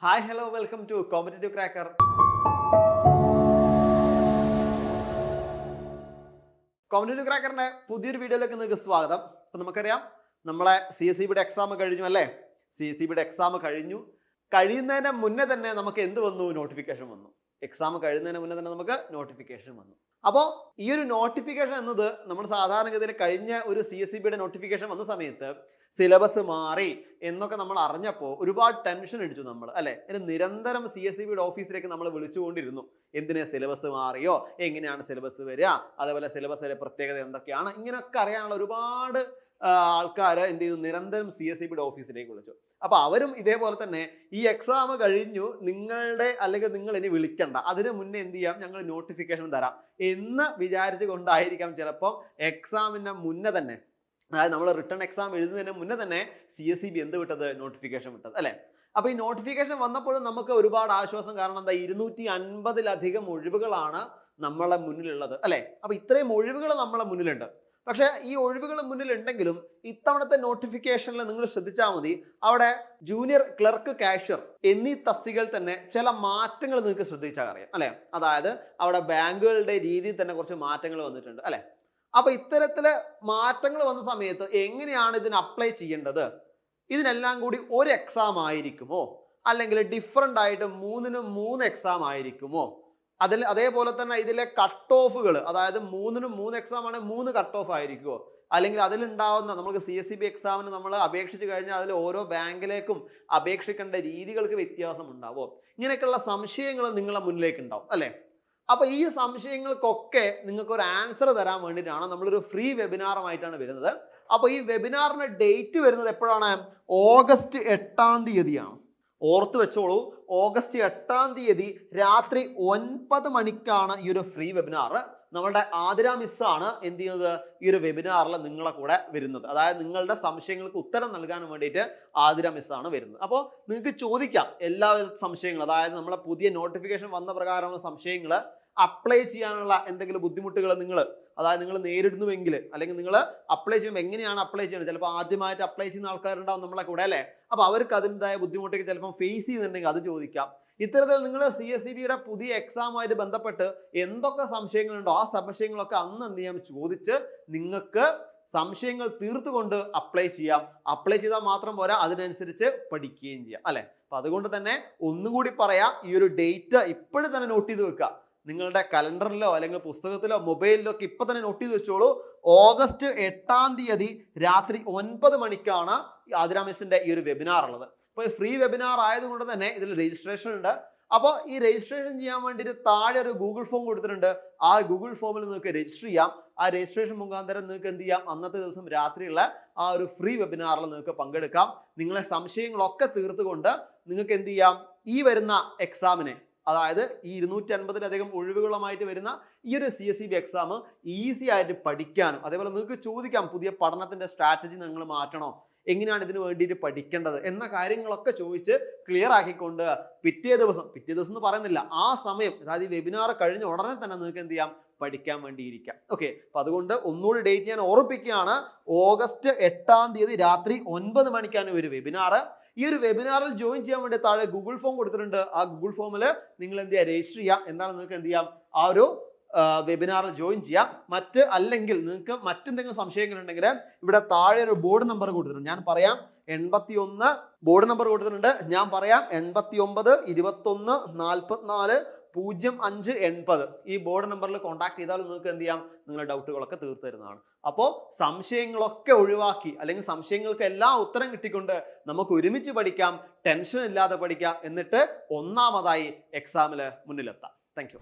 Hi hello welcome to competitive cracker. Competitive ക്രാക്കറിന്റെ പുതിയൊരു വീഡിയോയിലേക്ക് നിങ്ങൾക്ക് സ്വാഗതം. അപ്പം നമുക്കറിയാം നമ്മളെ CSEBയുടെ എക്സാം കഴിഞ്ഞു അല്ലേ? CSEBയുടെ എക്സാം കഴിയുന്നതിന് മുന്നേ തന്നെ നമുക്ക് എന്ത് വന്നു? നോട്ടിഫിക്കേഷൻ വന്നു. എക്സാം കഴിയുന്നതിന് മുന്നേ തന്നെ നമുക്ക് നോട്ടിഫിക്കേഷൻ വന്നു. അപ്പോൾ ഈ ഒരു നോട്ടിഫിക്കേഷൻ എന്നത് നമ്മൾ സാധാരണഗതിയിൽ കഴിഞ്ഞ ഒരു CSEBയുടെ നോട്ടിഫിക്കേഷൻ വന്ന സമയത്ത് സിലബസ് മാറി എന്നൊക്കെ നമ്മൾ അറിഞ്ഞപ്പോൾ ഒരുപാട് ടെൻഷൻ അടിച്ചു നമ്മൾ അല്ലെ. നിരന്തരം CSEBയുടെ ഓഫീസിലേക്ക് നമ്മൾ വിളിച്ചുകൊണ്ടിരുന്നു. എന്തിനാ സിലബസ് മാറിയോ, എങ്ങനെയാണ് സിലബസ് വരിക, അതേപോലെ സിലബസിലെ പ്രത്യേകത എന്തൊക്കെയാണ്, ഇങ്ങനെയൊക്കെ അറിയാനുള്ള ഒരുപാട് ആൾക്കാർ എന്ത് ചെയ്തു, നിരന്തരം CSEBയുടെ ഓഫീസിലേക്ക് വിളിച്ചു. അപ്പൊ അവരും ഇതേപോലെ തന്നെ ഈ എക്സാം കഴിഞ്ഞു, നിങ്ങളുടെ അല്ലെങ്കിൽ നിങ്ങൾ ഇനി വിളിക്കണ്ട, അതിന് മുന്നേ എന്ത് ചെയ്യാം, ഞങ്ങൾ നോട്ടിഫിക്കേഷൻ തരാം എന്ന് വിചാരിച്ചു കൊണ്ടായിരിക്കാം ചിലപ്പോൾ എക്സാമിന് മുന്നേ തന്നെ, അതായത് നമ്മൾ റിട്ടേൺ എക്സാം എഴുതുന്നതിന് മുന്നേ തന്നെ CSEB എന്ത് വിട്ടത്? നോട്ടിഫിക്കേഷൻ വിട്ടത് അല്ലെ. അപ്പൊ ഈ നോട്ടിഫിക്കേഷൻ വന്നപ്പോഴും നമുക്ക് ഒരുപാട് ആശ്വാസം. കാരണം എന്താ, 250-ലധികം ഒഴിവുകളാണ് നമ്മളെ മുന്നിലുള്ളത് അല്ലെ. അപ്പൊ ഇത്രയും ഒഴിവുകൾ നമ്മളെ മുന്നിലുണ്ട്. പക്ഷെ ഈ ഒഴിവുകൾ മുന്നിലുണ്ടെങ്കിലും ഇത്തവണത്തെ നോട്ടിഫിക്കേഷനിൽ നിങ്ങൾ ശ്രദ്ധിച്ചാൽ മതി, അവിടെ ജൂനിയർ ക്ലർക്ക്, കാഷ്യർ എന്നീ തസ്തികയിൽ തന്നെ ചില മാറ്റങ്ങൾ നിങ്ങൾക്ക് ശ്രദ്ധിച്ചാൽ അറിയാം അല്ലെ. അതായത് അവിടെ ബാങ്കുകളുടെ രീതിയിൽ തന്നെ കുറച്ച് മാറ്റങ്ങൾ വന്നിട്ടുണ്ട് അല്ലെ. അപ്പൊ ഇത്തരത്തില് മാറ്റങ്ങൾ വന്ന സമയത്ത് എങ്ങനെയാണ് ഇതിന് അപ്ലൈ ചെയ്യേണ്ടത്? ഇതിനെല്ലാം കൂടി ഒരു എക്സാം ആയിരിക്കുമോ, അല്ലെങ്കിൽ ഡിഫറെന്റ് ആയിട്ട് 3 എക്സാം ആയിരിക്കുമോ? അതേപോലെ തന്നെ ഇതിലെ കട്ട് ഓഫുകൾ, അതായത് 3 എക്സാം ആണെങ്കിൽ 3 കട്ട് ഓഫ് ആയിരിക്കുമോ? അല്ലെങ്കിൽ അതിലുണ്ടാവുന്ന നമുക്ക് CSEB എക്സാമിന് നമ്മൾ അപേക്ഷിച്ച് കഴിഞ്ഞാൽ അതിൽ ഓരോ ബാങ്കിലേക്കും അപേക്ഷിക്കേണ്ട രീതികൾക്ക് വ്യത്യാസം ഉണ്ടാവോ? ഇങ്ങനെയൊക്കെയുള്ള സംശയങ്ങൾ നിങ്ങളെ മുന്നിലേക്ക് ഉണ്ടാവും അല്ലെ. അപ്പൊ ഈ സംശയങ്ങൾക്കൊക്കെ നിങ്ങൾക്ക് ഒരു ആൻസർ തരാൻ വേണ്ടിയിട്ടാണ് നമ്മളൊരു ഫ്രീ വെബിനാറുമായിട്ടാണ് വരുന്നത്. അപ്പൊ ഈ വെബിനാറിന്റെ ഡേറ്റ് വരുന്നത് എപ്പോഴാണ്? ഓഗസ്റ്റ് 8-ാം തീയതിയാണ്. ഓർത്ത് വെച്ചോളൂ, ഓഗസ്റ്റ് 8-ാം തീയതി രാത്രി 9 മണിക്കാണ് ഈ ഒരു ഫ്രീ വെബിനാർ. നമ്മളുടെ ആതിര മിസ്സാണ് എന്ത് ചെയ്യുന്നത്, ഈ ഒരു വെബിനാറിൽ നിങ്ങളെ കൂടെ വരുന്നത്. അതായത് നിങ്ങളുടെ സംശയങ്ങൾക്ക് ഉത്തരം നൽകാൻ വേണ്ടിയിട്ട് ആതിര മിസ്സാണ് വരുന്നത്. അപ്പോൾ നിങ്ങൾക്ക് ചോദിക്കാം എല്ലാവിധ സംശയങ്ങളും, അതായത് നമ്മളെ പുതിയ നോട്ടിഫിക്കേഷൻ വന്ന പ്രകാരമുള്ള സംശയങ്ങൾ, അപ്ലൈ ചെയ്യാനുള്ള എന്തെങ്കിലും ബുദ്ധിമുട്ടുകൾ അതായത് നിങ്ങൾ നേരിടുന്നുവെങ്കിൽ, അല്ലെങ്കിൽ നിങ്ങൾ അപ്ലൈ ചെയ്യുമ്പോൾ എങ്ങനെയാണ് അപ്ലൈ ചെയ്യുന്നത്, ചിലപ്പോൾ ആദ്യമായിട്ട് അപ്ലൈ ചെയ്യുന്ന ആൾക്കാരുണ്ടാവും നമ്മളെ കൂടെ അല്ലേ. അപ്പൊ അവർക്ക് അതിൻ്റെതായ ബുദ്ധിമുട്ടൊക്കെ ചിലപ്പോൾ ഫേസ് ചെയ്യുന്നുണ്ടെങ്കിൽ അത് ചോദിക്കാം. ഇത്തരത്തിൽ നിങ്ങൾ CSEBയുടെ പുതിയ എക്സാമുമായിട്ട് ബന്ധപ്പെട്ട് എന്തൊക്കെ സംശയങ്ങളുണ്ടോ ആ സംശയങ്ങളൊക്കെ അന്ന് എന്ത് ചെയ്യാം, ചോദിച്ച് നിങ്ങൾക്ക് സംശയങ്ങൾ തീർത്തുകൊണ്ട് അപ്ലൈ ചെയ്യാം. അപ്ലൈ ചെയ്താൽ മാത്രം പോരാ, അതിനനുസരിച്ച് പഠിക്കുകയും ചെയ്യാം അല്ലെ. അപ്പൊ അതുകൊണ്ട് തന്നെ ഒന്നുകൂടി പറയാം, ഈ ഒരു ഡേറ്റ് ഇപ്പോഴും തന്നെ നോട്ട് ചെയ്ത് വെക്കുക. നിങ്ങളുടെ കലണ്ടറിലോ അല്ലെങ്കിൽ പുസ്തകത്തിലോ മൊബൈലിലോ ഒക്കെ ഇപ്പൊ തന്നെ നോട്ട് ചെയ്ത് വെച്ചോളൂ. ഓഗസ്റ്റ് 8-ാം തീയതി രാത്രി 9 മണിക്കാണ് ആതിര മിസ്സിന്റെ ഈ ഒരു വെബിനാർ ഉള്ളത്. അപ്പോൾ ഫ്രീ വെബിനാർ ആയതുകൊണ്ട് തന്നെ ഇതിൽ രജിസ്ട്രേഷൻ ഉണ്ട്. അപ്പോൾ ഈ രജിസ്ട്രേഷൻ ചെയ്യാൻ വേണ്ടിയിട്ട് താഴെ ഒരു ഗൂഗിൾ ഫോം കൊടുത്തിട്ടുണ്ട്. ആ ഗൂഗിൾ ഫോമിൽ നിങ്ങൾക്ക് രജിസ്റ്റർ ചെയ്യാം. ആ രജിസ്ട്രേഷൻ മുഖാന്തരം നിങ്ങൾക്ക് എന്ത് ചെയ്യാം, അന്നത്തെ ദിവസം രാത്രിയുള്ള ആ ഒരു ഫ്രീ വെബിനാറിൽ നിങ്ങൾക്ക് പങ്കെടുക്കാം. നിങ്ങളെ സംശയങ്ങളൊക്കെ തീർത്തുകൊണ്ട് നിങ്ങൾക്ക് എന്ത് ചെയ്യാം, ഈ വരുന്ന എക്സാമിനെ, അതായത് ഈ 250-ലധികം ഒഴിവുകളുമായിട്ട് വരുന്ന ഈ ഒരു CSEB എക്സാം ഈസി ആയിട്ട് പഠിക്കാനും, അതേപോലെ നിങ്ങൾക്ക് ചോദിക്കാം പുതിയ പഠനത്തിന്റെ സ്ട്രാറ്റജി നിങ്ങൾ മാറ്റണോ, എങ്ങനെയാണ് ഇതിനു വേണ്ടിയിട്ട് പഠിക്കേണ്ടത് എന്ന കാര്യങ്ങളൊക്കെ ചോദിച്ച് ക്ലിയർ ആക്കിക്കൊണ്ട് പിറ്റേ ദിവസം എന്ന് പറയുന്നില്ല, ആ സമയം, അതായത് ഈ വെബിനാർ കഴിഞ്ഞ ഉടനെ തന്നെ നിങ്ങൾക്ക് എന്ത് ചെയ്യാം, പഠിക്കാൻ വേണ്ടിയിരിക്കാം. ഓക്കെ. അപ്പൊ അതുകൊണ്ട് ഒന്നുകൂടി ഡേറ്റ് ഞാൻ ഓർമ്മിപ്പിക്കുകയാണ്. ഓഗസ്റ്റ് 8-ാം തീയതി രാത്രി 9 മണിക്കാണ് ഒരു വെബിനാർ. ഈ ഒരു വെബിനാറിൽ ജോയിൻ ചെയ്യാൻ വേണ്ടി താഴെ ഗൂഗിൾ ഫോം കൊടുത്തിട്ടുണ്ട്. ആ ഗൂഗിൾ ഫോമിൽ നിങ്ങൾ എന്ത് ചെയ്യുക, രജിസ്റ്റർ ചെയ്യാം. എന്താണ് നിങ്ങൾക്ക് എന്ത് ചെയ്യാം, ആ ഒരു വെബിനാറിൽ ജോയിൻ ചെയ്യാം. അല്ലെങ്കിൽ നിങ്ങൾക്ക് മറ്റെന്തെങ്കിലും സംശയങ്ങൾ ഉണ്ടെങ്കിൽ ഇവിടെ താഴെ ഒരു ബോർഡ് നമ്പർ കൊടുത്തിട്ടുണ്ട്. ഞാൻ പറയാം, 81 ബോർഡ് നമ്പർ കൊടുത്തിട്ടുണ്ട്. ഞാൻ പറയാം, 89 21 44 0580 ഈ ബോർഡ് നമ്പറിൽ കോൺടാക്ട് ചെയ്താൽ നിങ്ങൾക്ക് എന്ത് ചെയ്യാം, നിങ്ങളുടെ ഡൗട്ടുകളൊക്കെ തീർത്തു തരുന്നതാണ്. അപ്പോൾ സംശയങ്ങളൊക്കെ ഒഴിവാക്കി, അല്ലെങ്കിൽ സംശയങ്ങൾക്ക് എല്ലാം ഉത്തരം കിട്ടിക്കൊണ്ട് നമുക്ക് ഒരുമിച്ച് പഠിക്കാം, ടെൻഷൻ ഇല്ലാതെ പഠിക്കാം, എന്നിട്ട് ഒന്നാമതായി എക്സാമിൽ മുന്നിലെത്താം. Thank you.